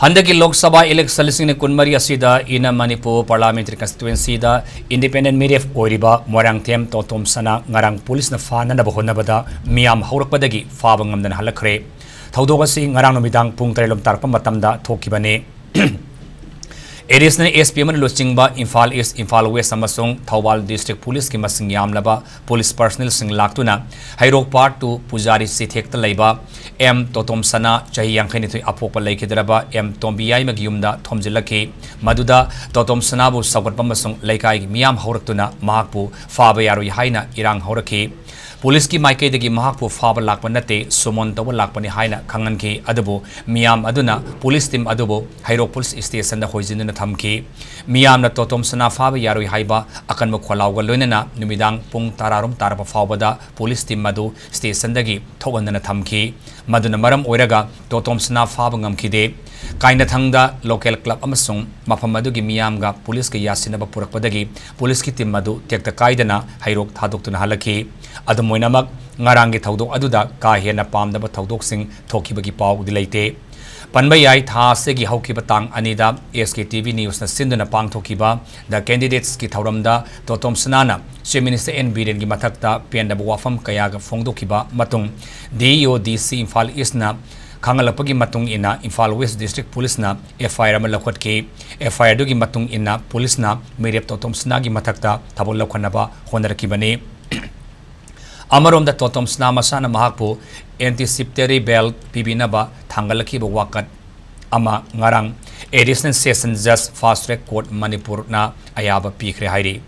Handaki Lok Sabha election listing kunmari asida ina Manipur parliamentary constituency da independent meerep oiriba Moirangthem Totomsana ngarang police na fana na bahonabada meeyam hourakpadagi phaba ngamdana hallakhre thaudoga si ngarang numidang pung 3 tarpa matamda thokibane Additional SPM Luchingba, Imphal East, Imphal West, Samasung, Thawal District Police ki masing yamlaba, police personnel sing laktuna, Hairok Part to Pujari Sitek Laiba, M. Totomsana, Chahi Yankani Apopa Lake Draba, M. Tombiyai Magyumda, Tomzilaki, Maduda, Totomsanabu, Sagat Pamasung, Laikai, Meeyam Hourakuna, Mahakpu, Phaba Yaru Haina, Irang Houraki. Police ki maike degi mahakpu phaba lakpanate sumon tawa lakpani haina kangan ki adubo meeyam aduna police team adubo Hairok police station da hoijinu na thamki meeyam na Totomsana phaba yaroi haiba akan mo kholaw loinana numidang pung tararum tarpa phawbada police team madu station dagi thogan na thamki maduna maram oiraga Totomsana phaba ngamkide kaina thangda local club amasung mafam adugi meeyam ga police ki yasinaba purakpadagi police ki team madu tekta kaidana Hairok thadoktuna halaki Adamoinamak ngarangi thaudok aduda ka hena pamdaba thaudok sing thokibagi paw dilaite panbayai tha segi haukiba tang anida SKTV news na sinduna pang thokiba the candidates ki thauramda Totomsana Chief Minister N Biren gi mathakta pendaba wafam kaya ga phongdokiba matung DODC Imphal East na Kangalapagi matung ina Imphal West District Police na FIR amalakot ki FIR dugi matung ina police na meerep Totomsana gi mathakta thabol lakhanaba honarakibani Amarom da Totomsana masana mahakpo anticipatory bell pibinaba thangalaki wakat ama ngarang additional session just fast track court Manipur na ayaba pikhre hairi